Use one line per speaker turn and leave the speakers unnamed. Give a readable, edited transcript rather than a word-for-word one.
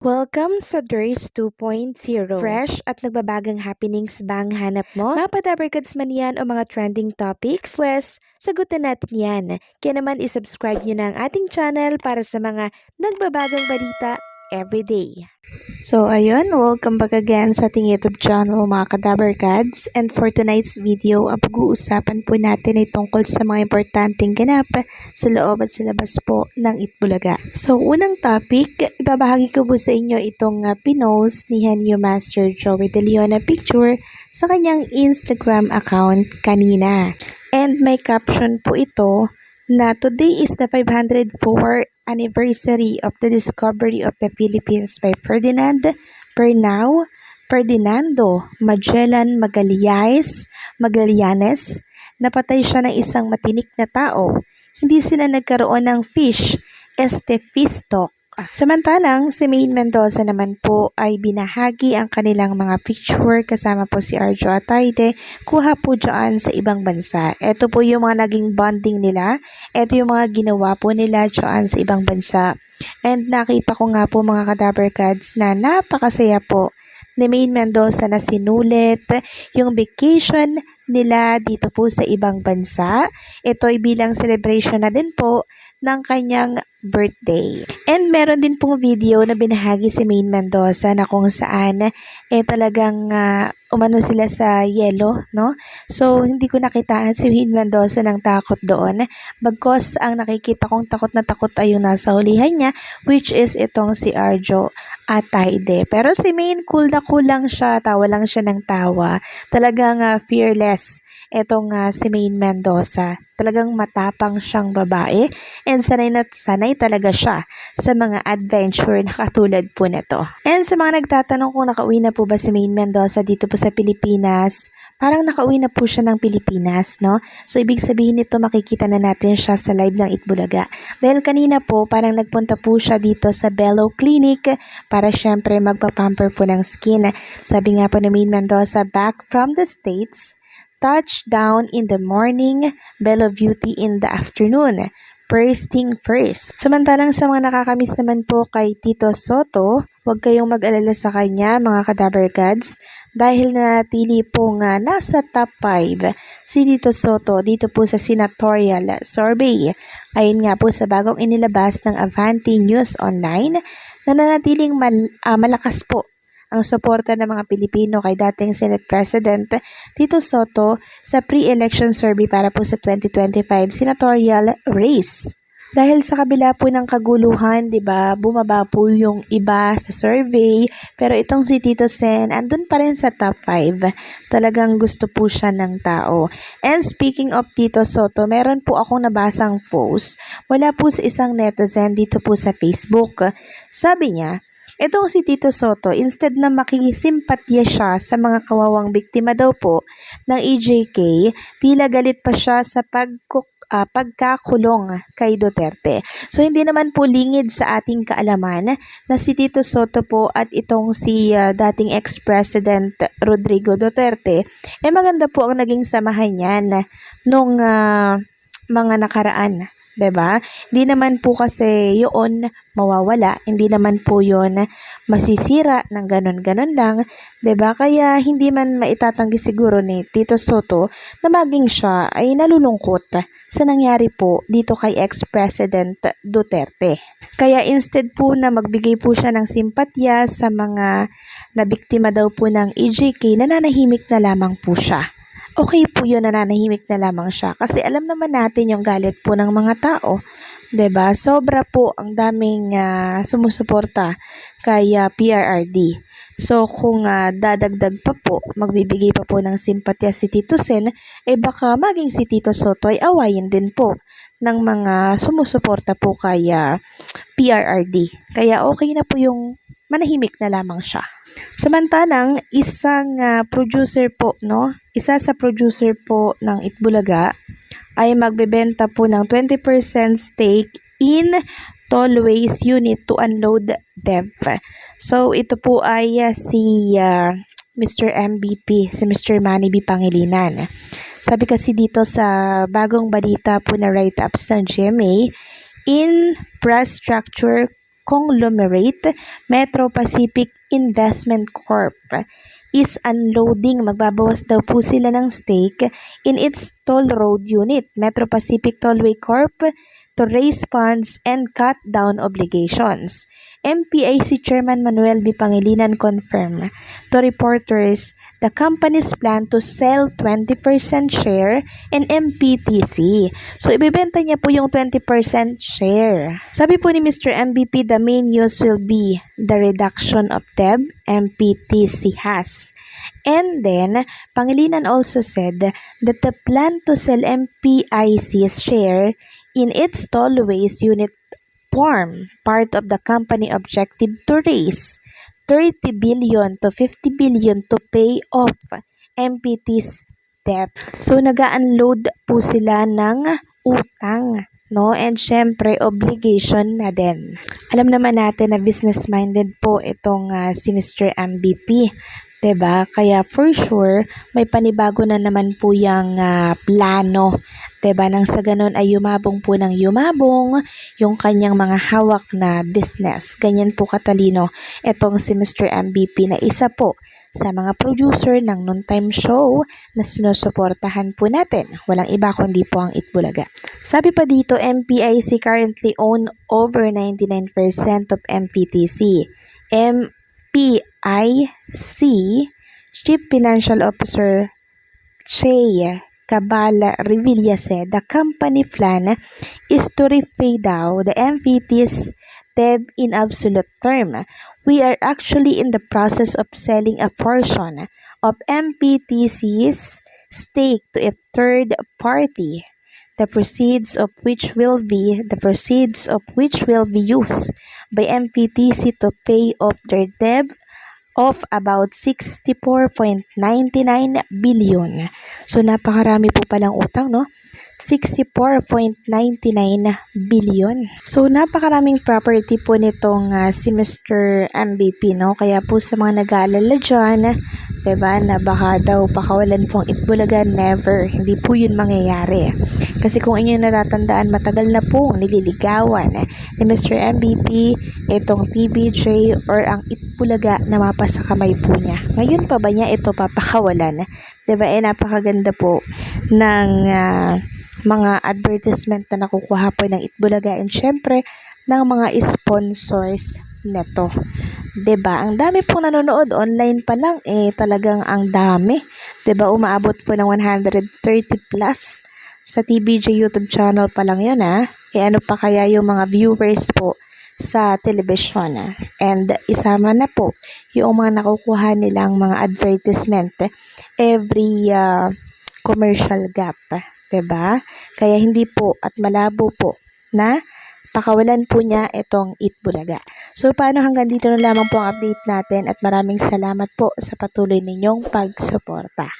Welcome sa Durs 2.0. Fresh at nagbabagang happenings bang hanap mo? Mga padabarkads man yan o mga trending topics? Pwes, sagutin natin yan. Kaya naman isubscribe nyo na ang ating channel para sa mga nagbabagang balita everyday. So ayun, welcome back again sa ating YouTube channel mga kadabarkads. And for tonight's video, ang pag-uusapan po natin ay tungkol sa mga importanteng ganap sa loob at sa labas po ng Itbulaga. So unang topic, ibabahagi ko po sa inyo itong pinost ni Henyo Master Joey De Leon na picture sa kanyang Instagram account kanina. And may caption po ito na today is the 504th anniversary of the discovery of the Philippines by Ferdinando Magellan Magallanes. Napatay siya ng isang matinik na tao. Hindi sila nagkaroon ng fish, fisto. Samantalang si Maine Mendoza naman po ay binahagi ang kanilang mga picture kasama po si Arjo Atayde, kuha po dyan sa ibang bansa. Ito po yung mga naging bonding nila, ito yung mga ginawa po nila dyan sa ibang bansa. And nakita ko nga po mga kadabarkads na napakasaya po ni Maine Mendoza na sinulit yung vacation nila dito po sa ibang bansa. Ito ay bilang celebration na din po ng kanyang birthday. And meron din pong video na binahagi si Maine Mendoza na kung saan talagang umano sila sa yelo, no? So hindi ko nakitaan si Maine Mendoza ng takot doon. Bagkos ang nakikita kong takot na takot ay yung nasa hulihan niya, which is itong si Arjo Atayde. Pero si Maine cool lang siya, tawa lang siya ng tawa. Talagang fearless itong si Maine Mendoza. Talagang matapang siyang babae and sanay talaga siya sa mga adventure na katulad po nito. And sa mga nagtatanong kung nakauwi na po ba si Maine Mendoza dito po sa Pilipinas, parang nakauwi na po siya ng Pilipinas, no? So ibig sabihin nito makikita na natin siya sa live ng Itbulaga. Dahil kanina po parang nagpunta po siya dito sa Bello Clinic para syempre magpapamper po ng skin. Sabi nga po ni Maine Mendoza, back from the States, touchdown in the morning, Bello Beauty in the afternoon. First thing first. Samantalang sa mga nakakamiss naman po kay Tito Sotto, huwag kayong mag-alala sa kanya mga kadabarkads dahil nanatili pong nasa top 5 si Tito Sotto dito po sa senatorial survey. Ayun nga po sa bagong inilabas ng Avanti News Online na nanatiling malakas po ang suporta ng mga Pilipino kay dating Senate President Tito Sotto sa pre-election survey para po sa 2025 senatorial race. Dahil sa kabila po ng kaguluhan, 'di ba, bumaba po yung iba sa survey, pero itong si Tito Sen andun pa rin sa top 5. Talagang gusto po siya ng tao. And speaking of Tito Sotto, meron po akong nabasang post wala po sa isang netizen dito po sa Facebook. Sabi niya, itong si Tito Sotto, instead na makisimpatya siya sa mga kawawang biktima daw po ng EJK, tila galit pa siya sa pagkakulong kay Duterte. So hindi naman po lingid sa ating kaalaman na si Tito Sotto po at itong si dating ex-president Rodrigo Duterte, maganda po ang naging samahan niyan nung mga nakaraan. 'Di ba? Hindi naman po kasi yun mawawala, hindi naman po yun masisira ng ganon-ganon lang, 'di ba? Kaya hindi man maitatanggi siguro ni Tito Sotto na maging siya ay nalulungkot sa nangyari po dito kay ex-president Duterte. Kaya instead po na magbigay po siya ng simpatya sa mga nabiktima daw po ng EJK, nananahimik na lamang po siya. Okay po yun, nananahimik na lamang siya kasi alam naman natin yung galit po ng mga tao, 'di ba? Sobra po ang daming sumusuporta kay PRRD. So kung dadagdag pa po, magbibigay pa po ng simpatya si Tito Sen, baka maging si Tito Sotto ay awayin din po ng mga sumusuporta po kay PRRD. Kaya okay na po yung manahimik na lamang siya. Samantalang isang producer po, no? Isa sa producer po ng Itbulaga ay magbebenta po ng 20% stake in Tollways unit to unload dev. So ito po ay si Mr. MVP, si Mr. Manny B. Pangilinan. Sabi kasi dito sa bagong balita po na write-ups ng GMA, infrastructure conglomerate, Metro Pacific Investment Corp, is unloading. Magbabawas daw po sila ng stake in its toll road unit, Metro Pacific Tollway Corp, to raise funds and cut down obligations. MPIC Chairman Manuel B. Pangilinan confirmed to reporters the company's plan to sell 20% share in MPTC. So, ibibenta niya po yung 20% share. Sabi po ni Mr. MVP, the main use will be the reduction of debt MPTC has. And then, Pangilinan also said that the plan to sell MPIC's share in its tollways unit form part of the company objective to raise 30 billion to 50 billion to pay off MPT's debt. So, nag-unload po sila ng utang, no? And syempre, obligation na din. Alam naman natin na business-minded po itong si Mr. MVP. 'Di ba? Kaya for sure, may panibago na naman po yung plano. 'Di ba? Nang sa ganun ay yumabong po ng yumabong yung kanyang mga hawak na business. Ganyan po katalino itong si Mr. MVP na isa po sa mga producer ng noontime show na sinusuportahan po natin. Walang iba kundi po ang Itbulaga. Sabi pa dito, MPIC currently own over 99% of MPTC. MPIC Chief Financial Officer Shea Cabala Revilla said the company plan is to repay down the MPT's debt in absolute term. We are actually in the process of selling a portion of MPTC's stake to a third party. The proceeds of which will be used by MPTC to pay off their debt of about 64.99 billion. So, napakarami po palang utang, no? 64.99 billion. So, napakaraming property po nitong si Mr. MVP, no? Kaya po sa mga nag-aalala dyan, diba, na baka daw pakawalan pong Itbulaga, never. Hindi po yun mangyayari. Kasi kung inyong natatandaan, matagal na pong nililigawan ni Mr. MVP itong TBJ or ang Itbulaga na mapasa kamay po niya. Ngayon pa ba niya ito papakawalan? Diba, napakaganda po ng mga advertisement na nakukuha po ng Itbulaga and syempre ng mga sponsors neto. 'Di ba? Ang dami pong nanonood online pa lang talagang ang dami. 'Di ba? Umaabot po ng 130 plus sa TBJ YouTube channel pa lang 'yon ano pa kaya yung mga viewers po sa television and isama na po yung mga nakukuha nilang mga advertisement every commercial gap. 'Di ba? Kaya hindi po at malabo po na pakawalan po niya itong Itbulaga. So, paano hanggang dito na lamang po ang update natin at maraming salamat po sa patuloy ninyong pagsuporta.